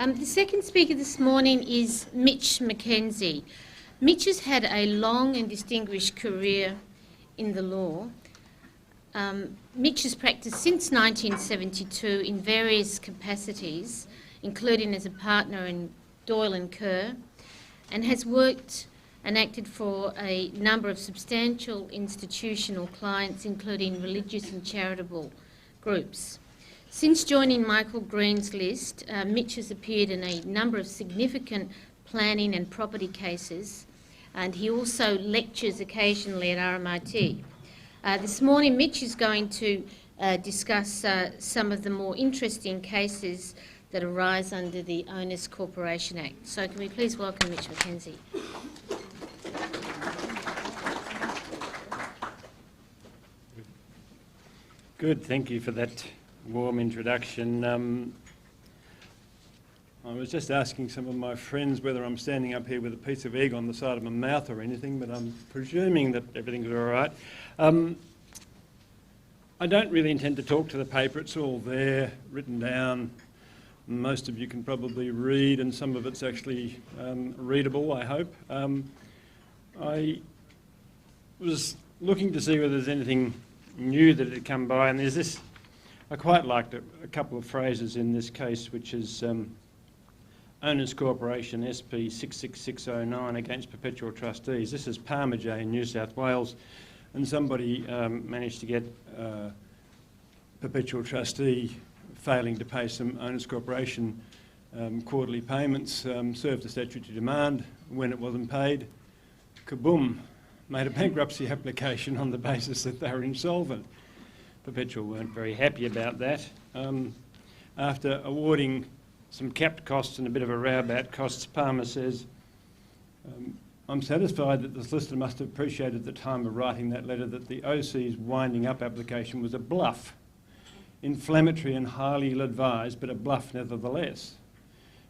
The second speaker this morning is Mitch McKenzie. Mitch has had a long and distinguished career in the law. Mitch has practiced since 1972 in various capacities, including as a partner in Doyle and Kerr, and has worked and acted for a number of substantial institutional clients, including religious and charitable groups. Since joining Michael Green's list, Mitch has appeared in a number of significant planning and property cases, and he also lectures occasionally at RMIT. This morning, Mitch is going to discuss some of the more interesting cases that arise under the Owners Corporation Act. So can we please welcome Mitch McKenzie. Good, thank you for that warm introduction. I was just asking some of my friends whether I'm standing up here with a piece of egg on the side of my mouth or anything, but I'm presuming that everything's all right. I don't really intend to talk to the paper. It's all there, written down. Most of you can probably read, and some of it's actually readable, I hope. I was looking to see whether there's anything new that had come by, and there's this. I quite liked a couple of phrases in this case, which is Owners Corporation SP 66609 against perpetual trustees. This is Palmer in New South Wales, and somebody managed to get perpetual trustee failing to pay some Owners Corporation quarterly payments, served a statutory demand. When it wasn't paid, kaboom, made a bankruptcy application on the basis that they were insolvent. Perpetual weren't very happy about that. After awarding some capped costs and a bit of a row about costs, Palmer says, I'm satisfied that the solicitor must have appreciated at the time of writing that letter that the OC's winding up application was a bluff, inflammatory and highly ill-advised, but a bluff nevertheless.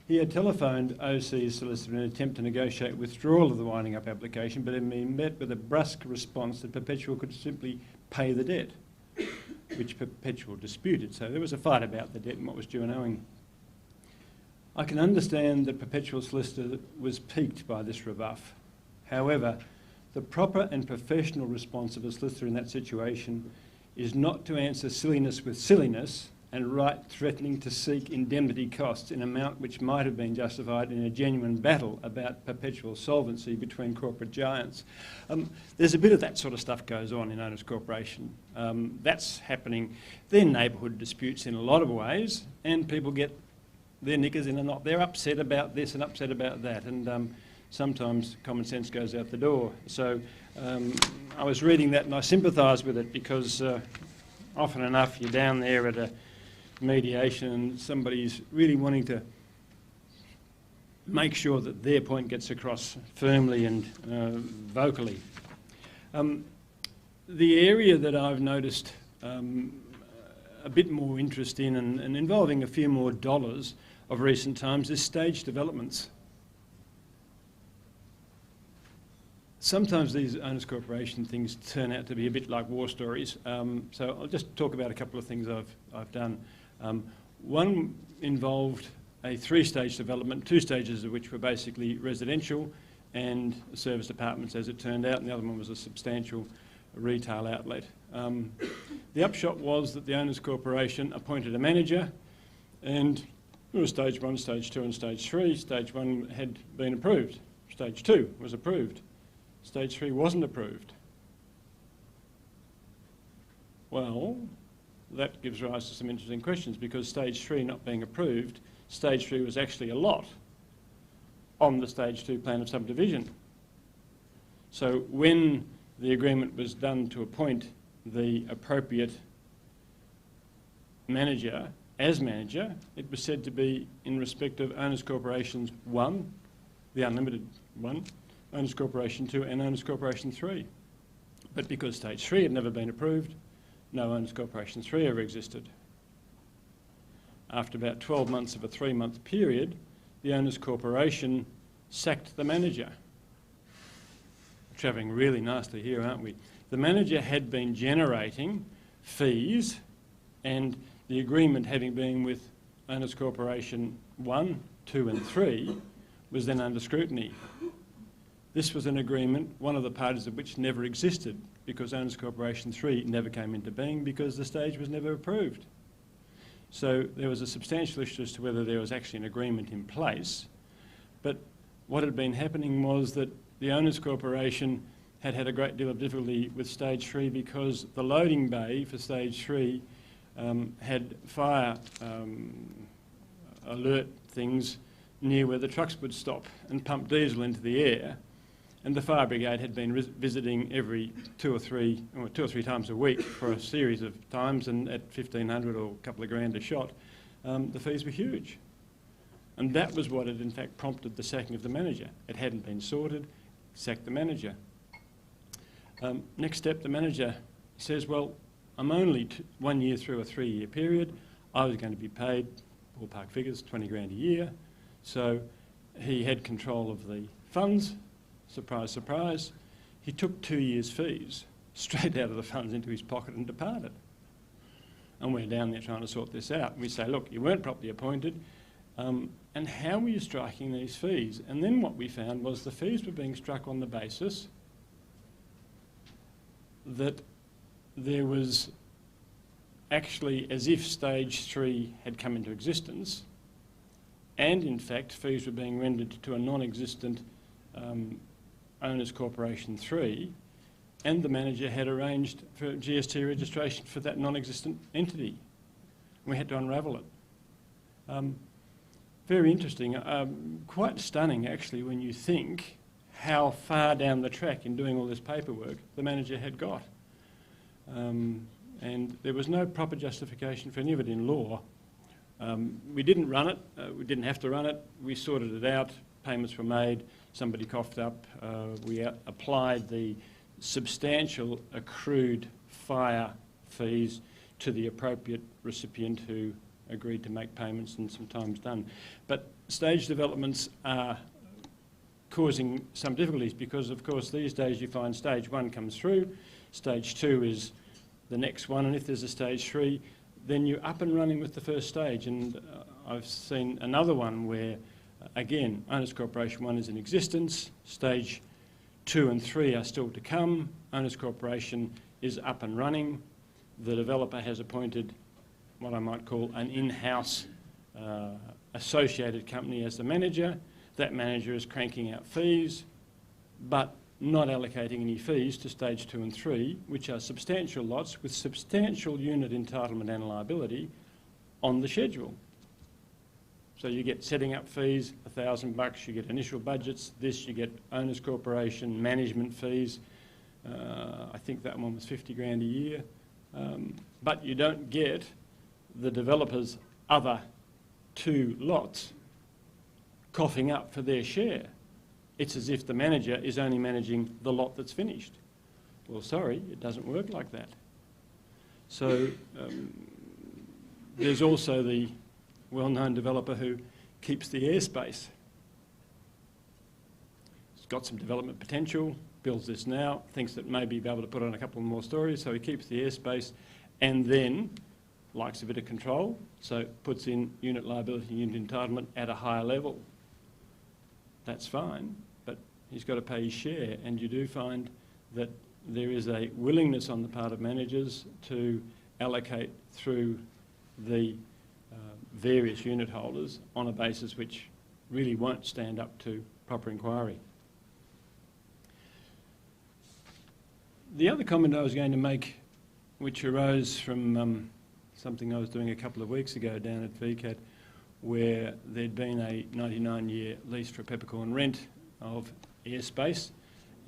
He had telephoned OC's solicitor in an attempt to negotiate withdrawal of the winding up application, but had been met with a brusque response that Perpetual could simply pay the debt, which Perpetual disputed. So there was a fight about the debt and what was due and owing. I can understand that Perpetual's solicitor was piqued by this rebuff. However, the proper and professional response of a solicitor in that situation is not to answer silliness with silliness and write threatening to seek indemnity costs in amount which might have been justified in a genuine battle about Perpetual solvency between corporate giants. There's a bit of that sort of stuff goes on in Owners Corporation. That's happening. They're neighbourhood disputes in a lot of ways, and people get their knickers in a knot. They're upset about this and upset about that, and sometimes common sense goes out the door. So I was reading that and I sympathise with it, because often enough you're down there at a mediation and somebody's really wanting to make sure that their point gets across firmly and vocally. The area that I've noticed a bit more interest in and involving a few more dollars of recent times is stage developments. Sometimes these Owners Corporation things turn out to be a bit like war stories, so I'll just talk about a couple of things I've done. One involved a three-stage development, two stages of which were basically residential and service apartments, as it turned out, and the other one was a substantial retail outlet. The upshot was that the Owners Corporation appointed a manager, and it was stage 1, stage 2 and stage 3. Stage 1 had been approved. Stage 2 was approved. Stage 3 wasn't approved. Well, that gives rise to some interesting questions, because stage 3 not being approved, stage 3 was actually a lot on the stage 2 plan of subdivision. So when the agreement was done to appoint the appropriate manager as manager, it was said to be in respect of Owners Corporations 1, the unlimited one, Owners Corporation 2 and Owners Corporation 3. But because stage 3 had never been approved, no Owners Corporation 3 ever existed. After about 12 months of a 3-month period, the Owners Corporation sacked the manager. Travelling really nicely here, aren't we? The manager had been generating fees, and the agreement having been with Owners Corporation 1 2 and 3 was then under scrutiny. This was an agreement, one of the parties of which never existed, because Owners Corporation 3 never came into being because the stage was never approved. So there was a substantial issue as to whether there was actually an agreement in place. But what had been happening was that the Owners Corporation had had a great deal of difficulty with stage 3 because the loading bay for stage 3 had fire alert things near where the trucks would stop and pump diesel into the air. And the fire brigade had been visiting every two or three times a week for a series of times, and at $1,500 or a couple of grand a shot, the fees were huge. And that was what had in fact prompted the sacking of the manager. It hadn't been sorted, sacked the manager. Next step, the manager says, well, I'm only 1 year through a 3-year period. I was going to be paid, ballpark figures, 20 grand a year. So he had control of the funds. Surprise, surprise. He took 2 years' fees straight out of the funds into his pocket and departed. And we're down there trying to sort this out. We say, look, you weren't properly appointed, and how were you striking these fees? And then what we found was the fees were being struck on the basis that there was actually as if stage 3 had come into existence, and in fact fees were being rendered to a non-existent Owners Corporation 3, and the manager had arranged for GST registration for that non-existent entity. We had to unravel it. Very interesting, quite stunning actually when you think how far down the track in doing all this paperwork the manager had got. And there was no proper justification for any of it in law. We didn't run it, we didn't have to run it, we sorted it out, payments were made, somebody coughed up, we applied the substantial accrued fire fees to the appropriate recipient who agreed to make payments and sometimes done. But stage developments are causing some difficulties because, of course, these days you find stage 1 comes through, stage 2 is the next one, and if there's a stage 3, then you're up and running with the first stage. And I've seen another one where, again, Owners Corporation 1 is in existence, stage 2 and 3 are still to come, Owners Corporation is up and running, the developer has appointed what I might call an in-house associated company as the manager. That manager is cranking out fees, but not allocating any fees to stage 2 and 3, which are substantial lots with substantial unit entitlement and liability on the schedule. So you get setting up fees, $1,000, you get initial budgets, this, you get Owners Corporation management fees. I think that one was 50 grand a year. But you don't get the developer's other 2 lots coughing up for their share. It's as if the manager is only managing the lot that's finished. Well, sorry, it doesn't work like that. So there's also the well-known developer who keeps the airspace. He's got some development potential, builds this now, thinks that maybe he'll be able to put on a couple more stories, so he keeps the airspace and then likes a bit of control, so puts in unit liability and unit entitlement at a higher level. That's fine, but he's got to pay his share, and you do find that there is a willingness on the part of managers to allocate through the various unit holders on a basis which really won't stand up to proper inquiry. The other comment I was going to make, which arose from something I was doing a couple of weeks ago down at VCAT, where there'd been a 99-year lease for a peppercorn rent of airspace,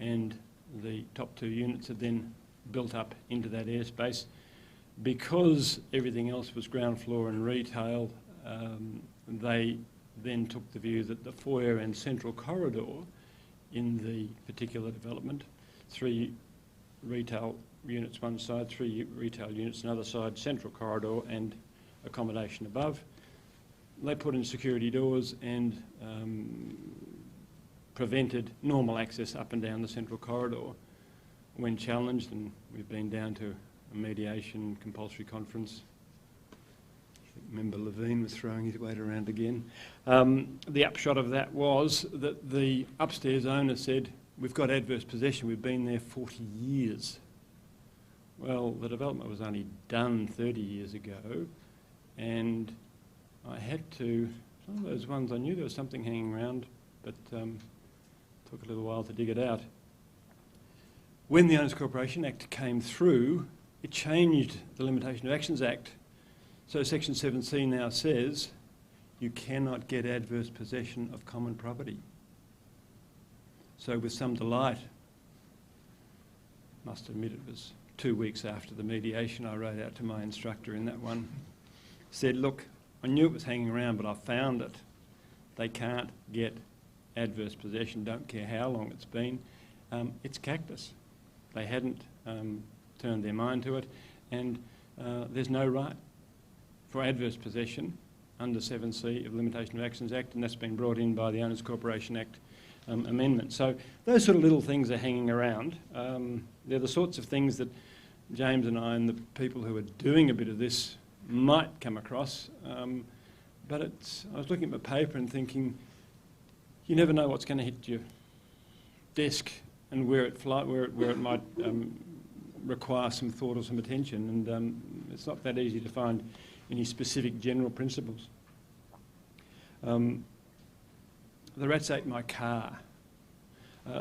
and the top 2 units had then built up into that airspace. Because everything else was ground floor and retail, they then took the view that the foyer and central corridor in the particular development, 3 retail units one side, 3 retail units another side, central corridor and accommodation above. They put in security doors and prevented normal access up and down the central corridor. When challenged, and we've been down to a mediation compulsory conference, I think Member Levine was throwing his weight around again. The upshot of that was that the upstairs owner said, we've got adverse possession, we've been there 40 years. Well, the development was only done 30 years ago, and I had to, some of those ones I knew there was something hanging around, but took a little while to dig it out. When the Owners Corporation Act came through, it changed the Limitation of Actions Act. So Section 7C now says you cannot get adverse possession of common property. So with some delight, must admit it was 2 weeks after the mediation, I wrote out to my instructor in that one, said, look, I knew it was hanging around, but I found it. They can't get adverse possession, don't care how long it's been. It's cactus. They hadn't turned their mind to it, and there's no right for adverse possession under 7C of the Limitation of Actions Act, and that's been brought in by the Owners Corporation Act amendment. So those sort of little things are hanging around. They're the sorts of things that James and I and the people who are doing a bit of this might come across, but I was looking at my paper and thinking, you never know what's going to hit your desk and where it might require some thought or some attention, and it's not that easy to find any specific general principles. The rats ate my car.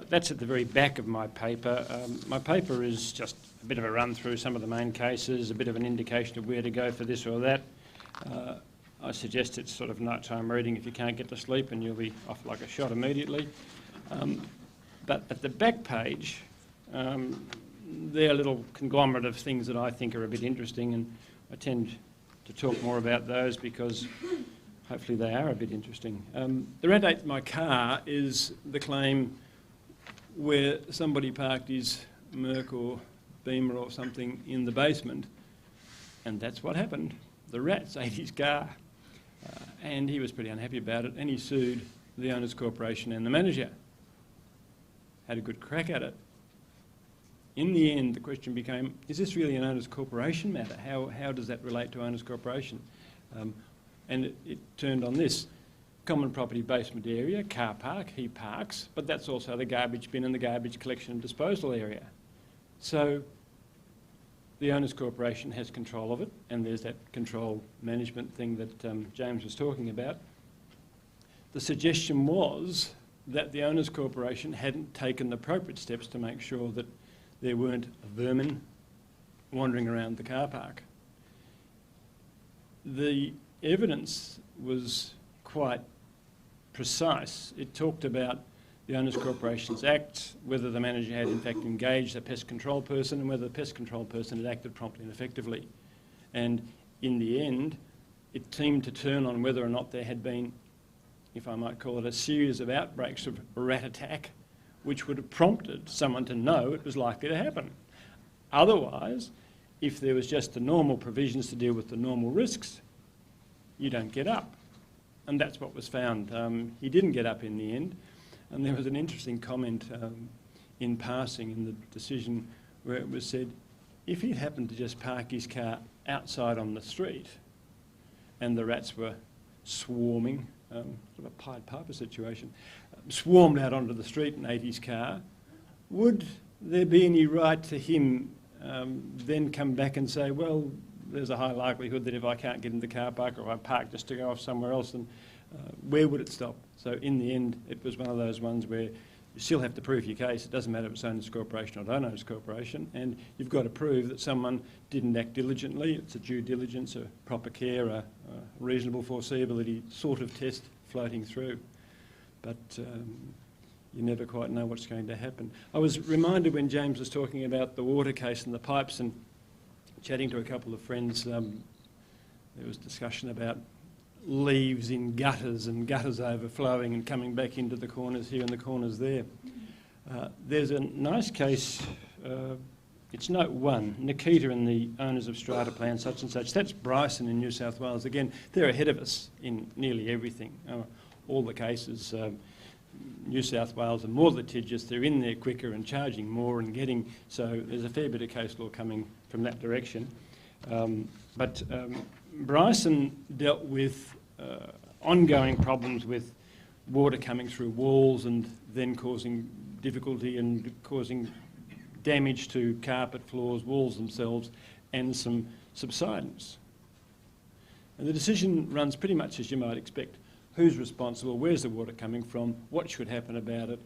That's at the very back of my paper. My paper is just a bit of a run through some of the main cases, a bit of an indication of where to go for this or that. I suggest it's sort of nighttime reading if you can't get to sleep, and you'll be off like a shot immediately. But at the back page, they're a little conglomerate of things that I think are a bit interesting, and I tend to talk more about those because hopefully they are a bit interesting. The rat ate my car is the claim where somebody parked his Merc or Beamer or something in the basement, and that's what happened. The rats ate his car, and he was pretty unhappy about it, and he sued the Owners Corporation and the manager. Had a good crack at it. In the end, the question became, is this really an Owners Corporation matter? How does that relate to Owners Corporation? And it turned on this. Common property basement area, car park, he parks, but that's also the garbage bin and the garbage collection and disposal area. So the Owners Corporation has control of it, and there's that control management thing that James was talking about. The suggestion was that the Owners Corporation hadn't taken the appropriate steps to make sure that there weren't vermin wandering around the car park. The evidence was quite precise. It talked about the Owners Corporations Act, whether the manager had in fact engaged a pest control person and whether the pest control person had acted promptly and effectively. And in the end, it seemed to turn on whether or not there had been, if I might call it, a series of outbreaks of rat attack which would have prompted someone to know it was likely to happen. Otherwise, if there was just the normal provisions to deal with the normal risks, you don't get up. And that's what was found. He didn't get up in the end. And there was an interesting comment in passing in the decision where it was said, if he'd happened to just park his car outside on the street and the rats were swarming, sort of a Pied Piper situation, swarmed out onto the street and ate his car, would there be any right to him then come back and say, well, there's a high likelihood that if I can't get in the car park or I park just to go off somewhere else, then where would it stop? So in the end, it was one of those ones where you still have to prove your case. It doesn't matter if it's Owners Corporation or don't Owners Corporation, and you've got to prove that someone didn't act diligently. It's a due diligence, a proper care, a reasonable foreseeability sort of test floating through. But you never quite know what's going to happen. I was reminded when James was talking about the water case and the pipes, and chatting to a couple of friends, there was discussion about leaves in gutters and gutters overflowing and coming back into the corners here and the corners there. There's a nice case, it's note 1, Nikita and the owners of strata plan such and such. That's Bryson in New South Wales. Again, they're ahead of us in nearly everything. All the cases, New South Wales are more litigious, they're in there quicker and charging more and getting, so there's a fair bit of case law coming from that direction. But Bryson dealt with ongoing problems with water coming through walls and then causing difficulty and causing damage to carpet, floors, walls themselves, and some subsidence. And the decision runs pretty much as you might expect. Who's responsible? Where's the water coming from? What should happen about it?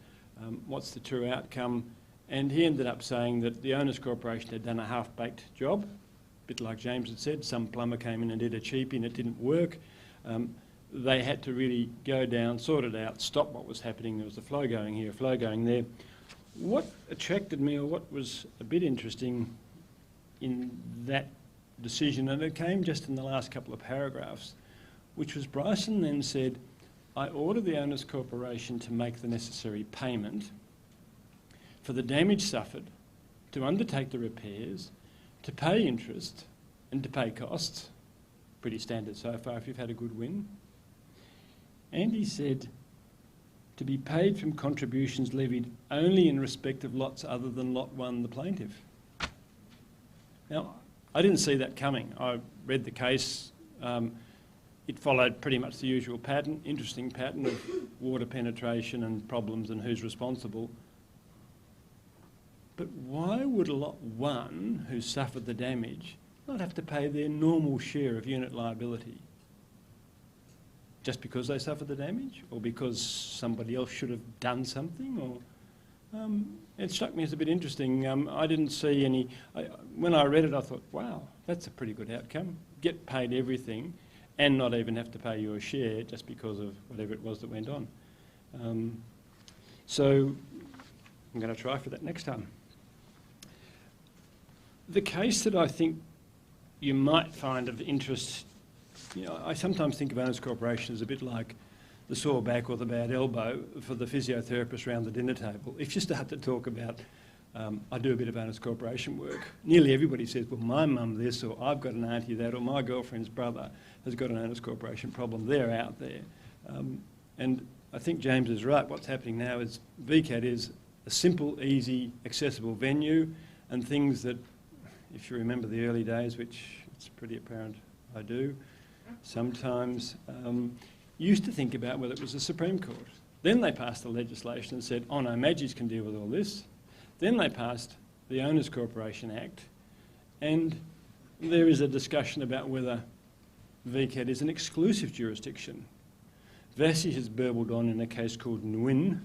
What's the true outcome? And he ended up saying that the owners' corporation had done a half-baked job, a bit like James had said. Some plumber came in and did a cheapie and it didn't work. They had to really go down, sort it out, stop what was happening. There was a flow going here, a flow going there. What attracted me, or what was a bit interesting in that decision, and it came just in the last couple of paragraphs, which was Bryson then said, I order the owners' corporation to make the necessary payment for the damage suffered, to undertake the repairs, to pay interest and to pay costs. Pretty standard so far if you've had a good win. And he said, to be paid from contributions levied only in respect of lots other than lot 1, the plaintiff. Now, I didn't see that coming. I read the case. It followed pretty much the usual pattern, interesting pattern of water penetration and problems and who's responsible. But why would lot 1, who suffered the damage, not have to pay their normal share of unit liability? Just because they suffered the damage, or because somebody else should have done something? Or it struck me as a bit interesting. I didn't see any... when I read it, I thought, wow, that's a pretty good outcome. Get paid everything and not even have to pay your share just because of whatever it was that went on. So I'm going to try for that next time. The case that I think you might find of interest, you know, I sometimes think of owners' corporation as a bit like the sore back or the bad elbow for the physiotherapist around the dinner table. If you start to talk about, I do a bit of owners' corporation work, nearly everybody says, well, my mum this, or I've got an auntie that, or my girlfriend's brother has got an owners' corporation problem. They're out there. And I think James is right. What's happening now is VCAT is a simple, easy, accessible venue, and things that, if you remember the early days, which it's pretty apparent I do, sometimes used to think about whether it was the Supreme Court. Then they passed the legislation and said, oh no, Maggies can deal with all this. Then they passed the Owners Corporation Act, and there is a discussion about whether VCAT is an exclusive jurisdiction. Vassie has burbled on in a case called Nguyen,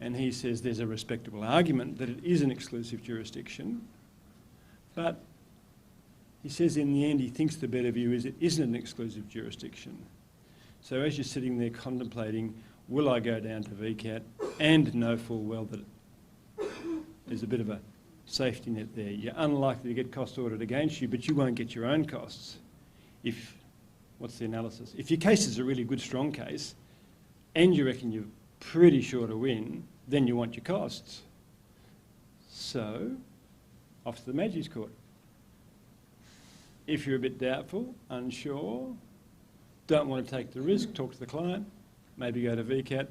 and he says there's a respectable argument that it is an exclusive jurisdiction, but he says in the end he thinks the better view is it isn't an exclusive jurisdiction. So as you're sitting there contemplating, will I go down to VCAT and know full well that there's a bit of a safety net there. You're unlikely to get cost ordered against you, but you won't get your own costs. What's the analysis? If your case is a really good, strong case, and you reckon you're pretty sure to win, then you want your costs. So, off to the Maggies Court. If you're a bit doubtful, unsure, don't want to take the risk, talk to the client, maybe go to VCAT.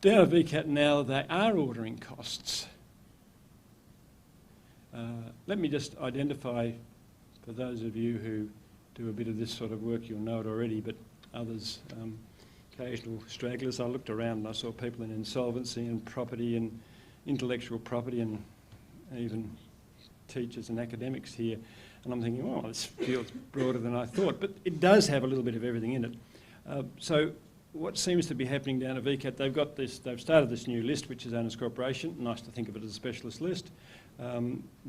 Down at VCAT now, they are ordering costs. Let me just identify, for those of you who do a bit of this sort of work, you'll know it already, but others, occasional stragglers. I looked around and I saw people in insolvency and property and intellectual property and even teachers and academics here. And I'm thinking, oh, this field's broader than I thought, but it does have a little bit of everything in it. So what seems to be happening down at VCAT, they've started this new list, which is Owners Corporation. Nice to think of it as a specialist list.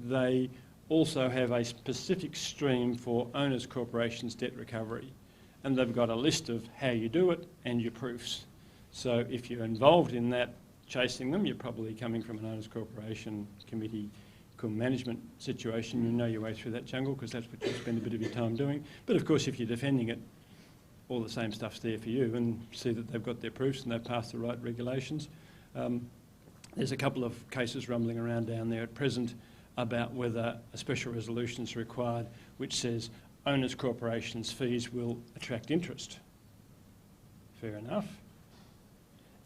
They also have a specific stream for Owners Corporation's debt recovery. And they've got a list of how you do it and your proofs. So if you're involved in that, chasing them, you're probably coming from an Owners Corporation committee management situation. You know your way through that jungle because that's what you spend a bit of your time doing. But of course, if you're defending it, all the same stuff's there for you, and see that they've got their proofs and they've passed the right regulations. There's a couple of cases rumbling around down there at present about whether a special resolution is required which says Owners Corporation's fees will attract interest. Fair enough.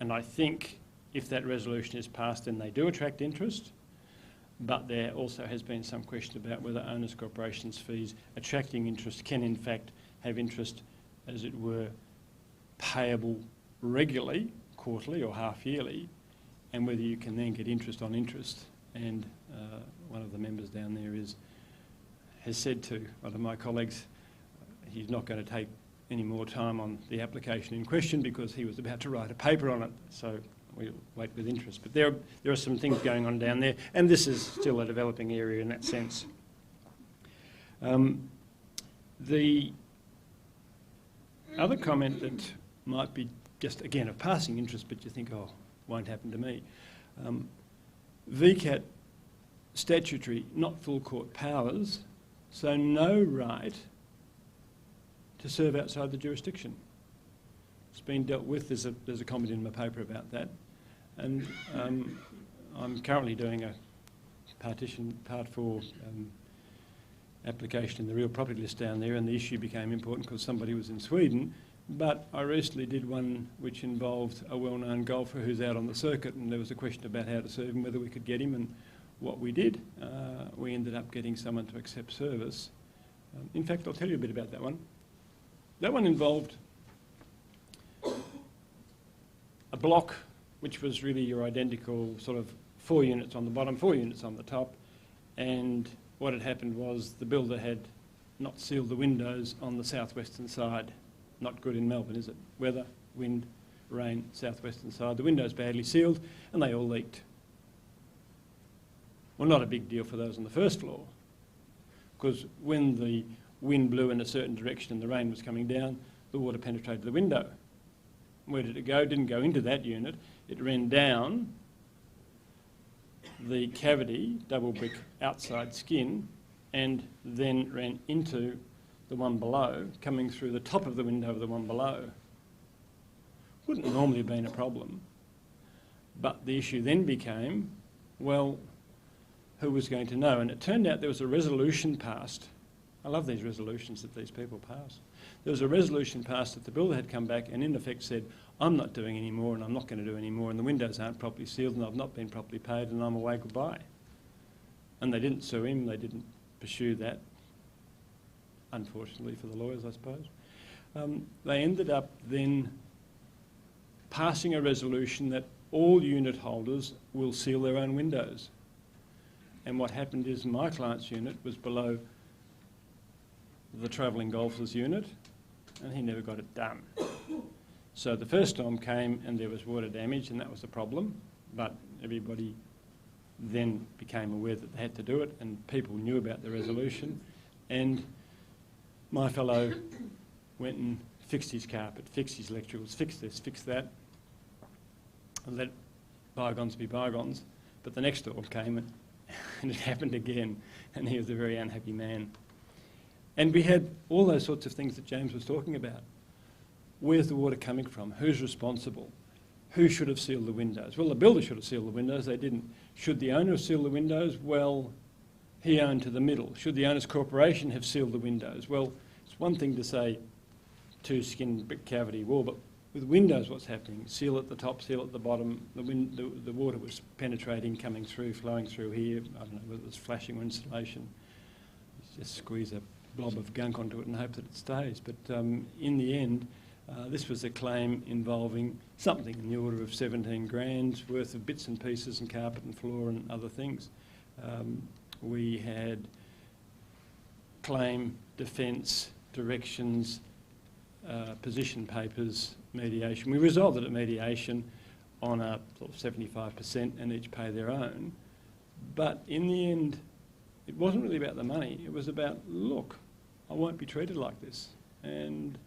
And I think if that resolution is passed, then they do attract interest. But there also has been some question about whether Owners Corporation's fees attracting interest can in fact have interest, as it were, payable regularly, quarterly or half-yearly, and whether you can then get interest on interest. And one of the members down there has said to one of my colleagues he's not going to take any more time on the application in question because he was about to write a paper on it, so we'll wait with interest. But there are some things going on down there, and this is still a developing area in that sense. The other comment that might be just, again, of passing interest, but you think, oh, won't happen to me. VCAT statutory, not full court powers, so no right to serve outside the jurisdiction. It's been dealt with. There's a comment in my paper about that. And I'm currently doing a Part 4 application in the real property list down there, and the issue became important because somebody was in Sweden. But I recently did one which involved a well-known golfer who's out on the circuit, and there was a question about how to serve him, whether we could get him, and what we did. We ended up getting someone to accept service. In fact, I'll tell you a bit about that one. That one involved a block which was really your identical sort of 4 units on the bottom, 4 units on the top, and what had happened was the builder had not sealed the windows on the southwestern side. Not good in Melbourne, is it? Weather, wind, rain, southwestern side. The windows badly sealed and they all leaked. Well, not a big deal for those on the first floor, because when the wind blew in a certain direction and the rain was coming down, the water penetrated the window. Where did it go? It didn't go into that unit. It ran down the cavity, double brick outside skin, and then ran into the one below, coming through the top of the window of the one below. Wouldn't normally have been a problem. But the issue then became, well, who was going to know? And it turned out there was a resolution passed. I love these resolutions that these people pass. There was a resolution passed that the builder had come back and in effect said, I'm not doing any more and I'm not going to do any more and the windows aren't properly sealed and I've not been properly paid and I'm away, goodbye. And they didn't sue him, they didn't pursue that, unfortunately for the lawyers, I suppose. They ended up then passing a resolution that all unit holders will seal their own windows. And what happened is my client's unit was below the travelling golfer's unit and he never got it done. So the first storm came and there was water damage and that was a problem, but everybody then became aware that they had to do it and people knew about the resolution, and my fellow went and fixed his carpet, fixed his electricals, fixed this, fixed that, and let bygones be bygones. But the next storm came and it happened again, and he was a very unhappy man. And we had all those sorts of things that James was talking about. Where's the water coming from? Who's responsible? Who should have sealed the windows? Well, the builder should have sealed the windows. They didn't. Should the owner have sealed the windows? Well, he owned to the middle. Should the owner's corporation have sealed the windows? Well, it's one thing to say two-skin brick cavity wall, but with windows, what's happening? Seal at the top, seal at the bottom. The water was penetrating, coming through, flowing through here. I don't know whether it was flashing or insulation. Just squeeze a blob of gunk onto it and hope that it stays. But in the end, this was a claim involving something in the order of 17 grand's worth of bits and pieces and carpet and floor and other things. We had claim, defence, directions, position papers, mediation. We resolved it at mediation on a sort of 75% and each pay their own. But in the end, it wasn't really about the money. It was about, look, I won't be treated like this. And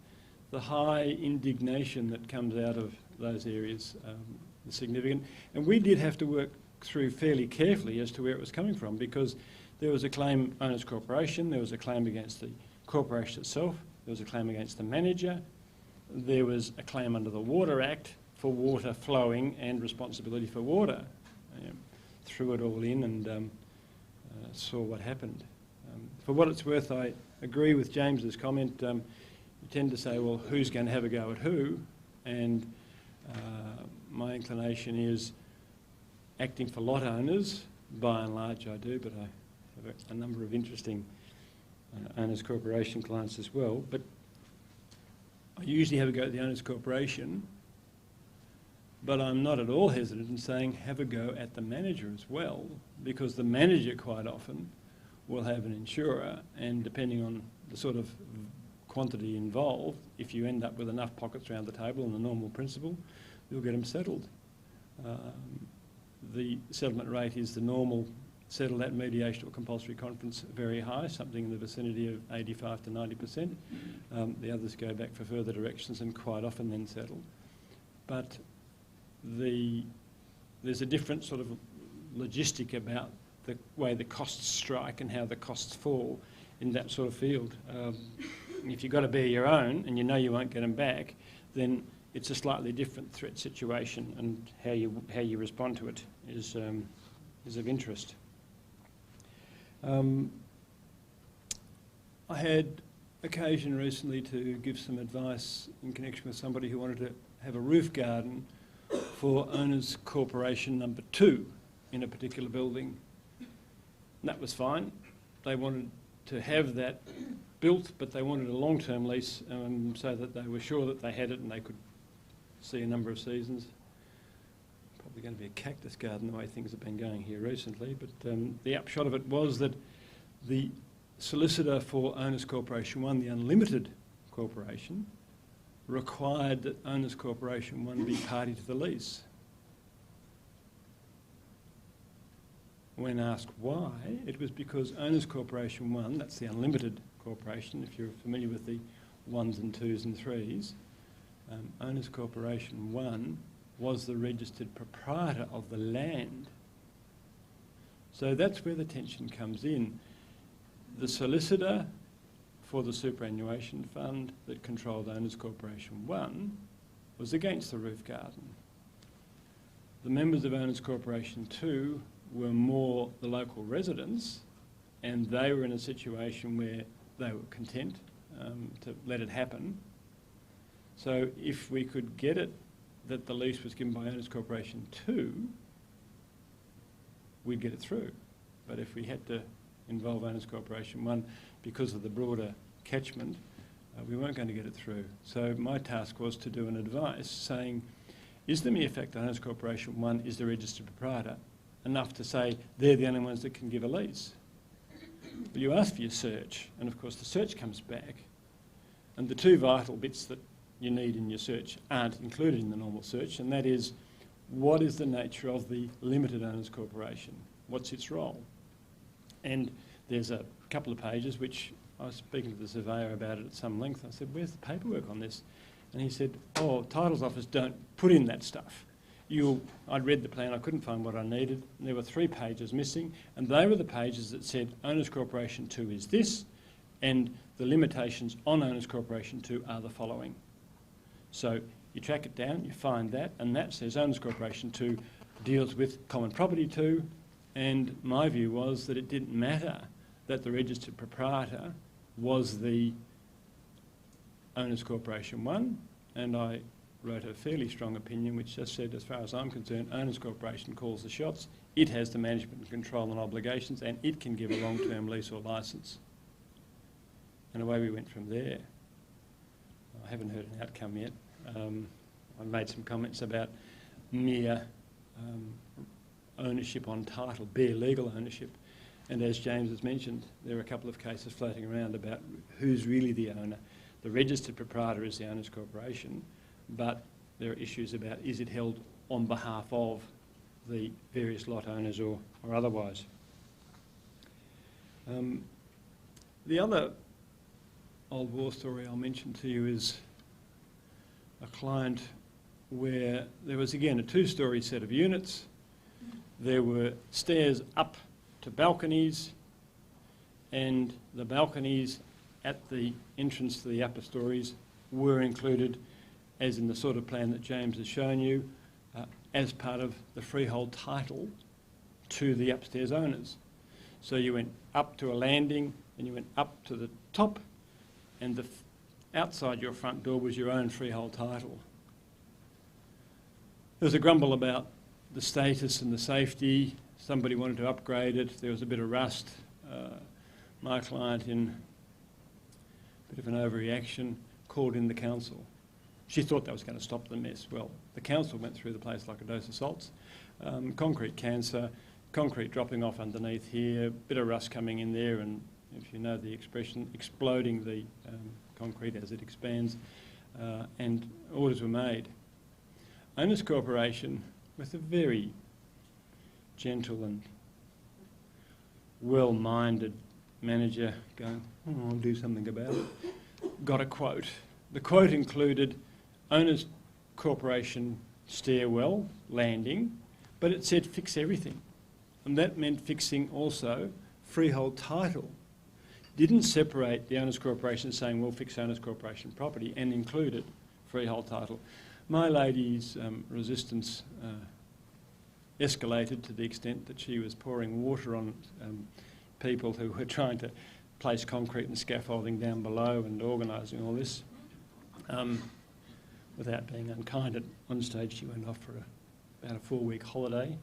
the high indignation that comes out of those areas is significant. And we did have to work through fairly carefully as to where it was coming from, because there was a claim owners corporation, there was a claim against the corporation itself, there was a claim against the manager, there was a claim under the Water Act for water flowing and responsibility for water. Threw it all in and saw what happened. For what it's worth, I agree with James's comment. You tend to say, well, who's going to have a go at who? And my inclination is acting for lot owners, by and large I do, but I have a number of interesting owners corporation clients as well. But I usually have a go at the owners' corporation, but I'm not at all hesitant in saying have a go at the manager as well, because the manager quite often will have an insurer, and depending on the sort of quantity involved, if you end up with enough pockets around the table on the normal principle, you'll get them settled. The settlement rate is the normal settle at mediation or compulsory conference very high, something in the vicinity of 85 to 90%. The others go back for further directions and quite often then settle. But there's a different sort of logistic about the way the costs strike and how the costs fall in that sort of field. If you've got to bear your own and you know you won't get them back, then it's a slightly different threat situation, and how you respond to it is of interest. I had occasion recently to give some advice in connection with somebody who wanted to have a roof garden for Owners Corporation number 2 in a particular building. And that was fine. They wanted to have that built, but they wanted a long-term lease so that they were sure that they had it and they could see a number of seasons. Probably going to be a cactus garden the way things have been going here recently, but the upshot of it was that the solicitor for Owners Corporation 1, the Unlimited Corporation, required that Owners Corporation 1 be party to the lease. When asked why, it was because Owners Corporation 1, that's the Unlimited Corporation, if you're familiar with the 1s and 2s and 3s, Owners Corporation 1 was the registered proprietor of the land. So that's where the tension comes in. The solicitor for the superannuation fund that controlled Owners Corporation 1 was against the roof garden. The members of Owners Corporation 2 were more the local residents, and they were in a situation where they were content to let it happen. So if we could get it that the lease was given by Owners Corporation 2, we'd get it through. But if we had to involve Owners Corporation 1 because of the broader catchment, we weren't going to get it through. So my task was to do an advice saying, is the mere fact that Owners Corporation 1 is the registered proprietor enough to say they're the only ones that can give a lease? Well, you ask for your search, and of course the search comes back, and the two vital bits that you need in your search aren't included in the normal search, and that is, what is the nature of the limited owners corporation? What's its role? And there's a couple of pages which I was speaking to the surveyor about it at some length. I said, where's the paperwork on this? And he said, oh, Titles Office don't put in that stuff. I'd read the plan, I couldn't find what I needed, and there were 3 pages missing, and they were the pages that said Owners Corporation 2 is this, and the limitations on Owners Corporation 2 are the following. So you track it down, you find that, and that says Owners Corporation 2 deals with common property 2, and my view was that it didn't matter that the registered proprietor was the Owners Corporation 1, and I wrote a fairly strong opinion which just said, as far as I'm concerned, Owners Corporation calls the shots, it has the management and control and obligations, and it can give a long-term lease or licence. And away we went from there. I haven't heard an outcome yet. I made some comments about mere ownership on title, bare legal ownership, and as James has mentioned, there are a couple of cases floating around about who's really the owner. The registered proprietor is the Owners Corporation, but there are issues about is it held on behalf of the various lot owners or otherwise. The other old war story I'll mention to you is a client where there was again a 2-storey set of units. There were stairs up to balconies, and the balconies at the entrance to the upper stories were included, as in the sort of plan that James has shown you, as part of the freehold title to the upstairs owners. So you went up to a landing and you went up to the top, and outside your front door was your own freehold title. There was a grumble about the status and the safety. Somebody wanted to upgrade it. There was a bit of rust. My client, in a bit of an overreaction, called in the council. She thought that was going to stop the mess. Well, the council went through the place like a dose of salts. Concrete cancer, concrete dropping off underneath here, bit of rust coming in there, and if you know the expression, exploding the concrete as it expands, and orders were made. Owners Corporation, with a very gentle and well-minded manager going, oh, I'll do something about it, got a quote. The quote included Owners Corporation stairwell, landing, but it said fix everything. And that meant fixing also freehold title. Didn't separate the Owners Corporation saying we'll fix Owners Corporation property and included freehold title. My lady's resistance escalated to the extent that she was pouring water on people who were trying to place concrete and scaffolding down below and organising all this. Without being unkind, at one stage she went off for about a 4-week holiday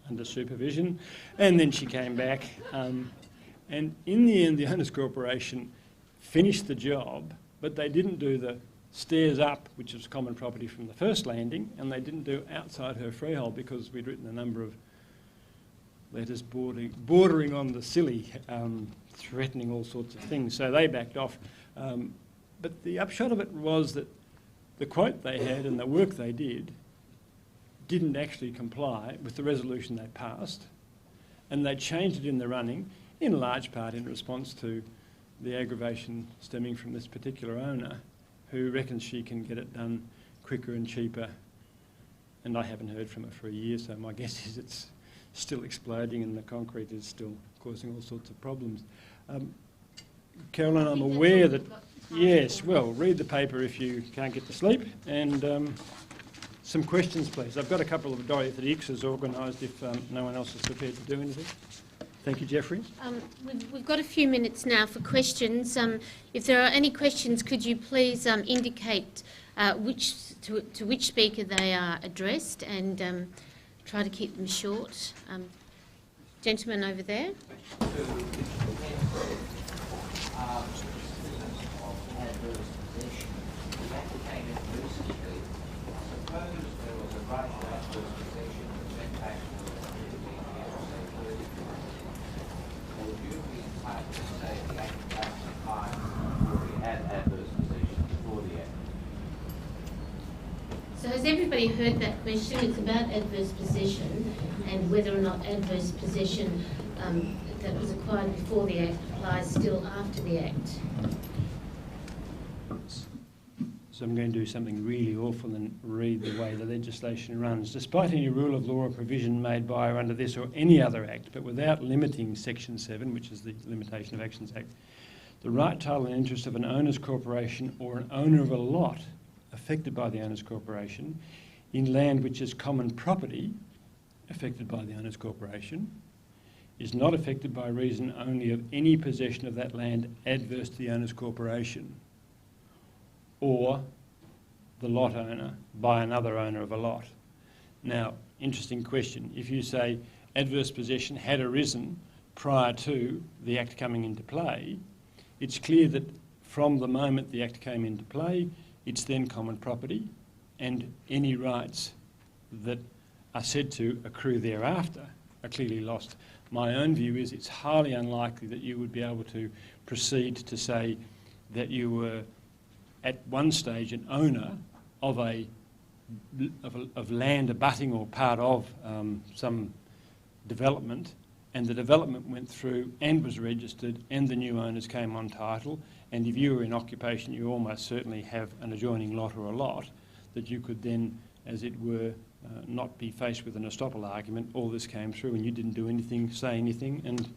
under supervision, and then she came back, and in the end the Owners Corporation finished the job, but they didn't do the stairs up, which is common property from the first landing, and they didn't do outside her freehold because we'd written a number of letters bordering on the silly, threatening all sorts of things, so they backed off. But the upshot of it was that the quote they had and the work they didn't actually comply with the resolution they passed, and they changed it in the running, in large part in response to the aggravation stemming from this particular owner who reckons she can get it done quicker and cheaper, and I haven't heard from her for a year, so my guess is it's still exploding and the concrete is still causing all sorts of problems. Caroline, I'm aware that, yes, well, read the paper if you can't get to sleep, and some questions, please. I've got a couple of diathetics organised if no one else is prepared to do anything. Thank you, Jeffrey. We've got a few minutes now for questions. If there are any questions, could you please indicate to which speaker they are addressed, and try to keep them short. Gentleman over there. So has everybody heard that question? It's about adverse possession and whether or not adverse possession that was acquired before the Act applies still after the Act. So I'm going to do something really awful and read the way the legislation runs. Despite any rule of law or provision made by or under this or any other Act, but without limiting Section 7, which is the Limitation of Actions Act, the right, title and interest of an owner's corporation or an owner of a lot affected by the owner's corporation in land which is common property affected by the owner's corporation is not affected by reason only of any possession of that land adverse to the owner's corporation or the lot owner by another owner of a lot. Now, interesting question. If you say adverse possession had arisen prior to the Act coming into play, it's clear that from the moment the Act came into play, it's then common property, and any rights that are said to accrue thereafter are clearly lost. My own view is it's highly unlikely that you would be able to proceed to say that you were at one stage an owner of of land abutting or part of some development, and the development went through and was registered and the new owners came on title, and if you were in occupation you almost certainly have an adjoining lot or a lot that you could then, as it were, not be faced with an estoppel argument. All this came through and you didn't do anything, say anything, and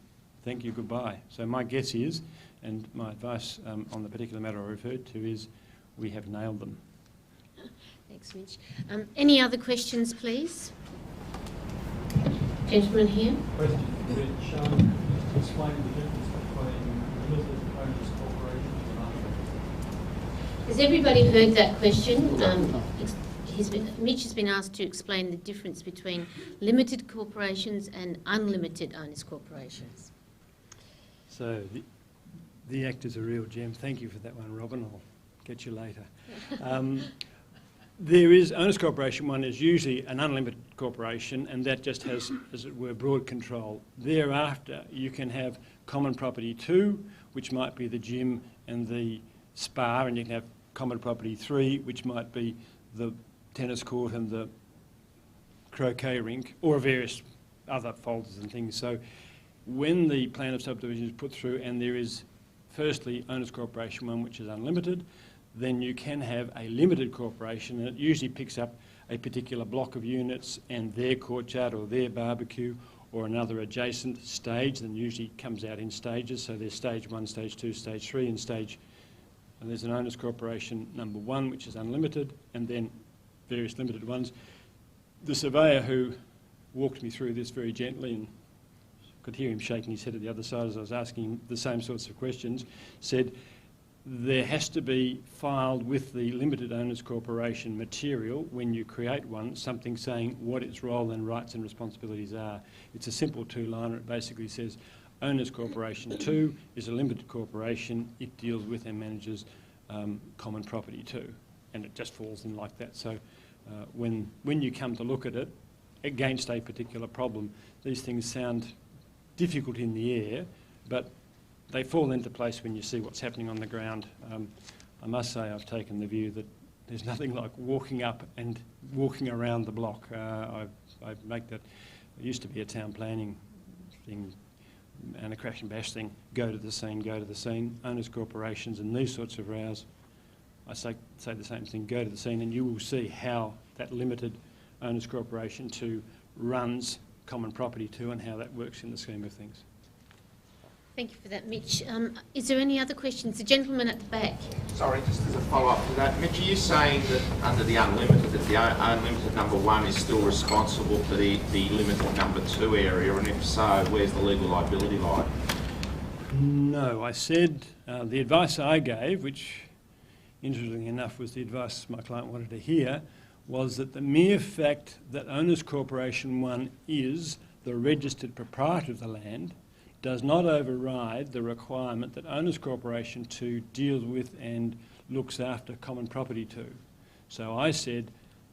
thank you, goodbye. So my guess is, and my advice on the particular matter I referred to is, we have nailed them. Thanks, Mitch. Any other questions, please? Gentleman here. Question, Mitch. Explain the difference between limited owners corporations and unlimited. Has everybody heard that question? Mitch has been asked to explain the difference between limited corporations and unlimited owners corporations. So The Act is a real gem. Thank you for that one, Robin. I'll get you later. There is, Owners Corporation 1 is usually an unlimited corporation, and that just has, as it were, broad control. Thereafter, you can have Common Property 2, which might be the gym and the spa, and you can have Common Property 3, which might be the tennis court and the croquet rink, or various other folders and things. So when the plan of subdivision is put through and there is firstly Owners Corporation 1, which is unlimited, then you can have a limited corporation, and it usually picks up a particular block of units and their courtyard or their barbecue or another adjacent stage, and usually comes out in stages. So there's stage 1, stage 2, stage 3, and there's an Owners Corporation number 1, which is unlimited, and then various limited ones. The surveyor who walked me through this very gently, and could hear him shaking his head at the other side as I was asking him the same sorts of questions, said there has to be filed with the limited owners corporation material when you create one, something saying what its role and rights and responsibilities are. It's a simple two-liner. It basically says Owners Corporation 2 is a limited corporation. It deals with and manages Common Property 2, and it just falls in like that. So when you come to look at it against a particular problem, these things sound difficult in the air, but they fall into place when you see what's happening on the ground. I must say I've taken the view that there's nothing like walking up and walking around the block. I make that, it used to be a town planning thing and a crash and bash thing, go to the scene, owners corporations and these sorts of rows. I say the same thing, go to the scene, and you will see how that limited Owners Corporation 2 runs Common Property 2 and how that works in the scheme of things. Thank you for that, Mitch. Is there any other questions? The gentleman at the back. Sorry, just as a follow-up to that, Mitch, are you saying that under the unlimited, that the unlimited number 1 is still responsible for the limited number 2 area, and if so, where's the legal liability lie? No, I said the advice I gave, which interestingly enough was the advice my client wanted to hear, was that the mere fact that Owners Corporation 1 is the registered proprietor of the land does not override the requirement that Owners Corporation 2 deals with and looks after Common Property 2. So I said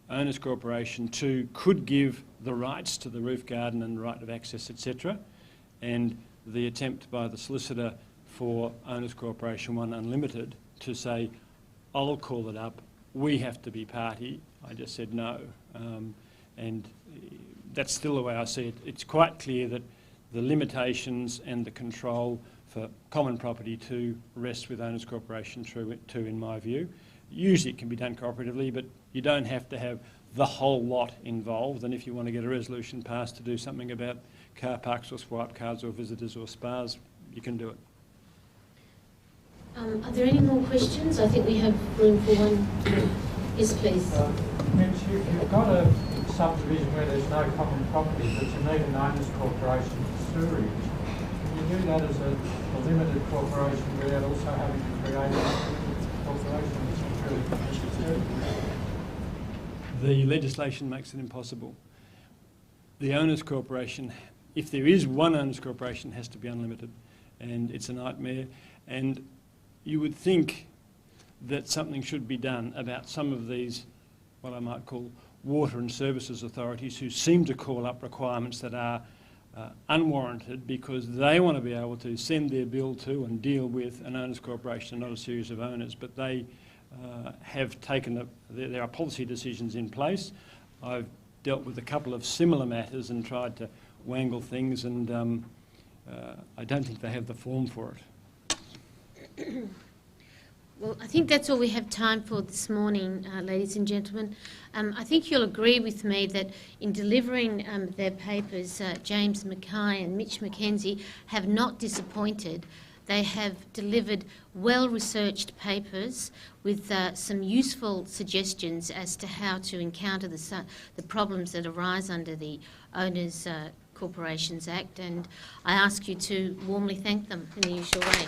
Owners Corporation 2 could give the rights to the roof garden and right of access, etc., and the attempt by the solicitor for Owners Corporation 1 Unlimited to say, I'll call it up, we have to be party, I just said no. And that's still the way I see it. It's quite clear that the limitations and the control for Common Property 2 rests with Owners Corporation 2 in my view. Usually it can be done cooperatively, but you don't have to have the whole lot involved, and if you want to get a resolution passed to do something about car parks or swipe cards or visitors or spas, you can do it. Are there any more questions? I think we have room for one. Yes, please. Mitch, you've got a subdivision where there's no common property, but you need an owners corporation for sewerage. Can you do that as a limited corporation without also having to create a limited corporation, which is really necessary? The legislation makes it impossible. The owners corporation, if there is one owners corporation, has to be unlimited, and it's a nightmare. And you would think that something should be done about some of these, what I might call water and services authorities, who seem to call up requirements that are unwarranted because they want to be able to send their bill to and deal with an owners corporation, not a series of owners, but they have taken, there are policy decisions in place. I've dealt with a couple of similar matters and tried to wangle things, and I don't think they have the form for it. Well, I think that's all we have time for this morning, ladies and gentlemen. I think you'll agree with me that in delivering their papers, James McKay and Mitch McKenzie have not disappointed. They have delivered well-researched papers with some useful suggestions as to how to encounter the problems that arise under the Owners Corporations Act, and I ask you to warmly thank them in the usual way.